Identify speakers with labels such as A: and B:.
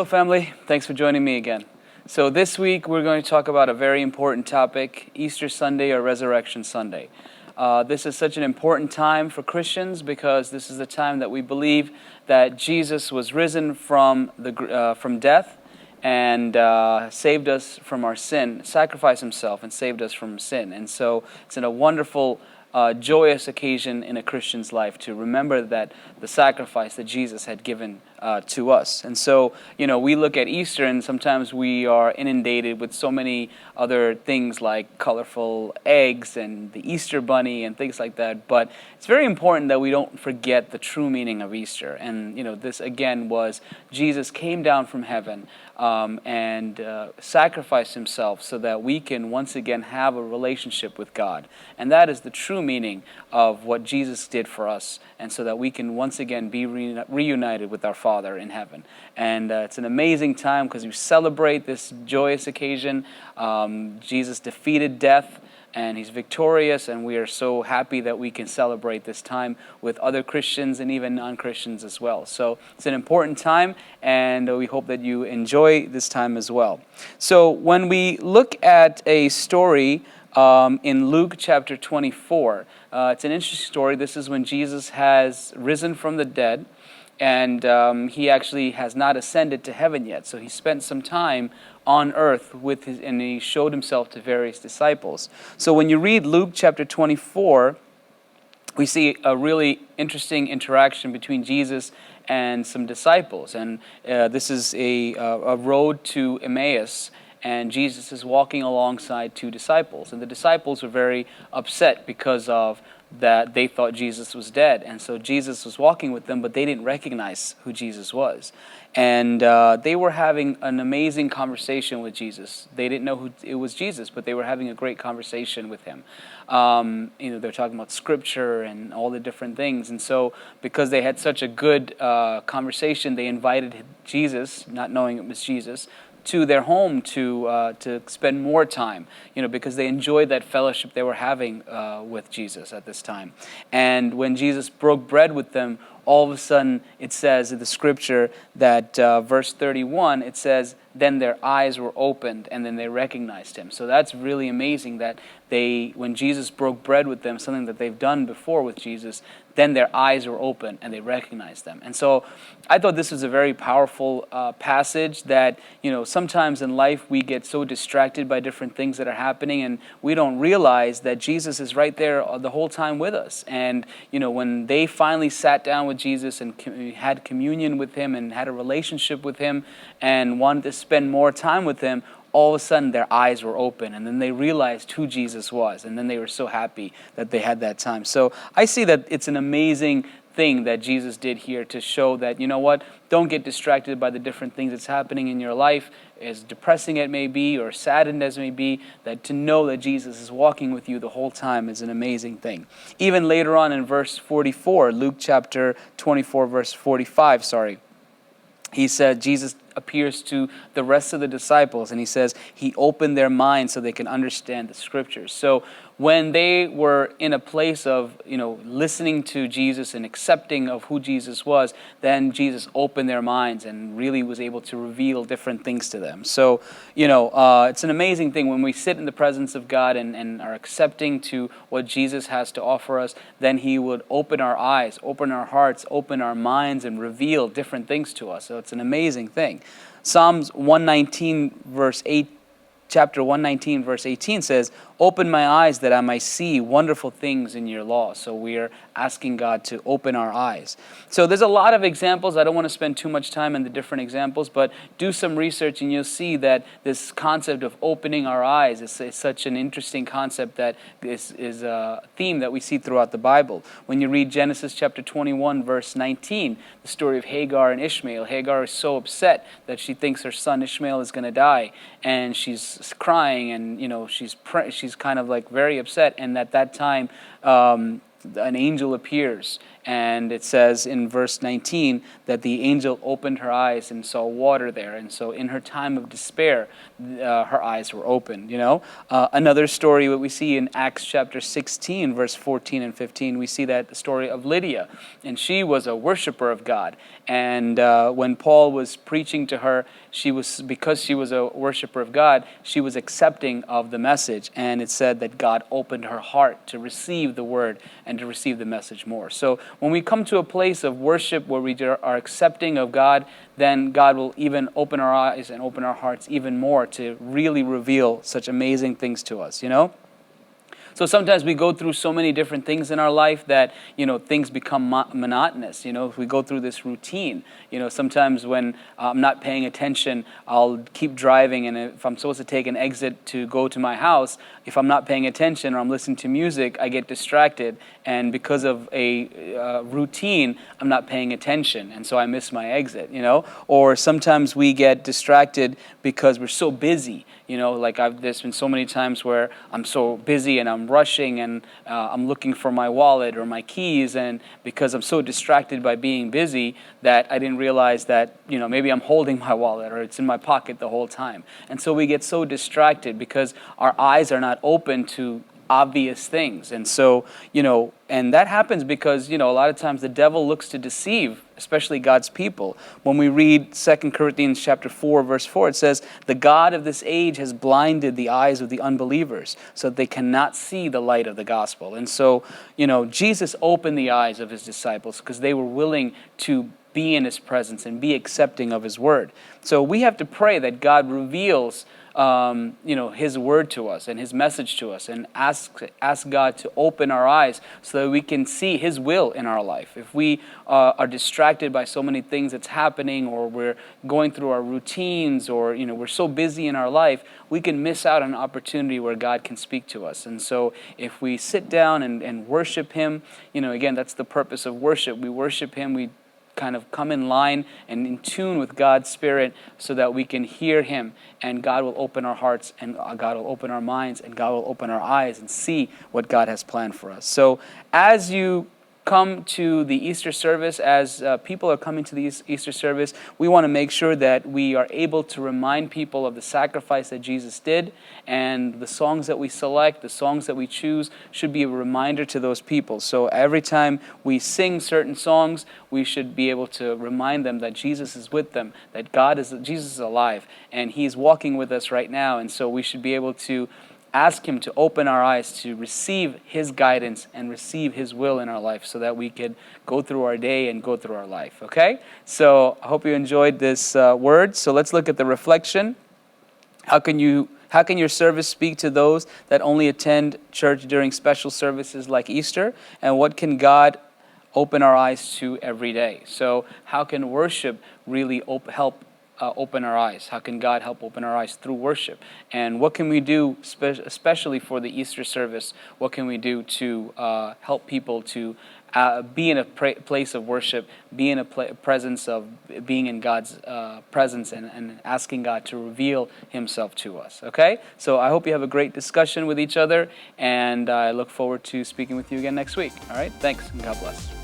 A: Hello, family. Thanks for joining me again. So this week we're going to talk about a very important topic, Easter Sunday or Resurrection Sunday. This is such an important time for Christians because this is the time that we believe that Jesus was risen from death and saved us from our sin, sacrificed himself and saved us from sin. And so it's a wonderful joyous occasion in a Christian's life to remember that the sacrifice that Jesus had given to us. And so, we look at Easter and sometimes we are inundated with so many other things like colorful eggs and the Easter bunny and things like that. But it's very important that we don't forget the true meaning of Easter. And, this again was Jesus came down from heaven and sacrificed himself so that we can once again have a relationship with God. And that is the true meaning of what Jesus did for us, and so that we can once again be reunited with our Father in heaven. And it's an amazing time because we celebrate this joyous occasion. Jesus defeated death, and he's victorious, and we are so happy that we can celebrate this time with other Christians and even non-Christians as well. So it's an important time, and we hope that you enjoy this time as well. So when we look at a story in Luke chapter 24, it's an interesting story. This is when Jesus has risen from the dead, and he actually has not ascended to heaven yet. So he spent some time on earth and he showed himself to various disciples. So when you read Luke chapter 24, we see a really interesting interaction between Jesus and some disciples. And this is a road to Emmaus, and Jesus is walking alongside two disciples. And the disciples were very upset because of that they thought Jesus was dead. And so Jesus was walking with them, but they didn't recognize who Jesus was. And they were having an amazing conversation with Jesus. They didn't know who it was Jesus, but they were having a great conversation with him. They're talking about Scripture and all the different things. And so because they had such a good conversation, they invited Jesus, not knowing it was Jesus, to their home to spend more time, because they enjoyed that fellowship they were having with Jesus at this time. And when Jesus broke bread with them, all of a sudden it says in the Scripture that verse 31, it says, then their eyes were opened and then they recognized him. So that's really amazing that when Jesus broke bread with them, something that they've done before with Jesus, then their eyes were open and they recognized them. And so I thought this was a very powerful passage that, sometimes in life we get so distracted by different things that are happening and we don't realize that Jesus is right there the whole time with us. And, when they finally sat down with Jesus and had communion with him and had a relationship with him and wanted to spend more time with him, all of a sudden their eyes were open and then they realized who Jesus was, and then they were so happy that they had that time. So I see that it's an amazing thing that Jesus did here to show that, don't get distracted by the different things that's happening in your life, as depressing it may be or saddened as it may be, that to know that Jesus is walking with you the whole time is an amazing thing. Even later on in verse 44, Luke chapter 24, verse 45, he said, Jesus appears to the rest of the disciples, and he says he opened their minds so they can understand the Scriptures. So when they were in a place of, listening to Jesus and accepting of who Jesus was, then Jesus opened their minds and really was able to reveal different things to them. So, it's an amazing thing when we sit in the presence of God and are accepting to what Jesus has to offer us, then he would open our eyes, open our hearts, open our minds, and reveal different things to us. So it's an amazing thing. Psalms 119 verse 8, chapter 119 verse 18 says, open my eyes that I might see wonderful things in your law. So we are asking God to open our eyes. So there's a lot of examples. I don't want to spend too much time on the different examples, but do some research and you'll see that this concept of opening our eyes is such an interesting concept that is a theme that we see throughout the Bible. When you read Genesis chapter 21 verse 19, the story of Hagar and Ishmael, Hagar is so upset that she thinks her son Ishmael is going to die, and she's crying and she's kind of like very upset. And at that time an angel appears, and it says in verse 19 that the angel opened her eyes and saw water there, and so in her time of despair, her eyes were opened. Another story that we see in Acts chapter 16, verse 14 and 15, we see that the story of Lydia, and she was a worshiper of God, and when Paul was preaching to her, because she was a worshiper of God, she was accepting of the message, and it said that God opened her heart to receive the word and to receive the message more. So when we come to a place of worship where we are accepting of God, then God will even open our eyes and open our hearts even more to really reveal such amazing things to us, So sometimes we go through so many different things in our life that, things become monotonous. We go through this routine. Sometimes when I'm not paying attention, I'll keep driving, and if I'm supposed to take an exit to go to my house, if I'm not paying attention or I'm listening to music, I get distracted, and because of a routine, I'm not paying attention, and so I miss my exit, Or sometimes we get distracted because we're so busy. There's been so many times where I'm so busy and I'm rushing and I'm looking for my wallet or my keys, and because I'm so distracted by being busy that I didn't realize that, maybe I'm holding my wallet or it's in my pocket the whole time. And so we get so distracted because our eyes are not open to obvious things. And so, and that happens because, a lot of times the devil looks to deceive, especially God's people. When we read 2 Corinthians chapter 4, verse 4, it says, "The God of this age has blinded the eyes of the unbelievers so that they cannot see the light of the gospel." And so, Jesus opened the eyes of his disciples because they were willing to be in his presence and be accepting of his word. So we have to pray that God reveals his word to us and his message to us, and ask God to open our eyes so that we can see his will in our life. If we are distracted by so many things that's happening, or we're going through our routines, or we're so busy in our life, we can miss out on an opportunity where God can speak to us. And so if we sit down and worship him, again, that's the purpose of worship. We worship him, we kind of come in line and in tune with God's Spirit so that we can hear him, and God will open our hearts, and God will open our minds, and God will open our eyes and see what God has planned for us. So as you come to the Easter service, as people are coming to the Easter service, we want to make sure that we are able to remind people of the sacrifice that Jesus did, and the songs that we select, the songs that we choose, should be a reminder to those people. So every time we sing certain songs, we should be able to remind them that Jesus is with them, that Jesus is alive, and he's walking with us right now, and so we should be able to ask him to open our eyes to receive his guidance and receive his will in our life so that we could go through our day and go through our life, okay? So I hope you enjoyed this word. So let's look at the reflection. How can your service speak to those that only attend church during special services like Easter? And what can God open our eyes to every day? So how can worship really help open our eyes? How can God help open our eyes through worship? And what can we do, especially for the Easter service? What can we do to help people to be in a place of worship, be in a presence of being in God's presence, and asking God to reveal himself to us, okay? So I hope you have a great discussion with each other, and I look forward to speaking with you again next week, all right? Thanks, and God bless.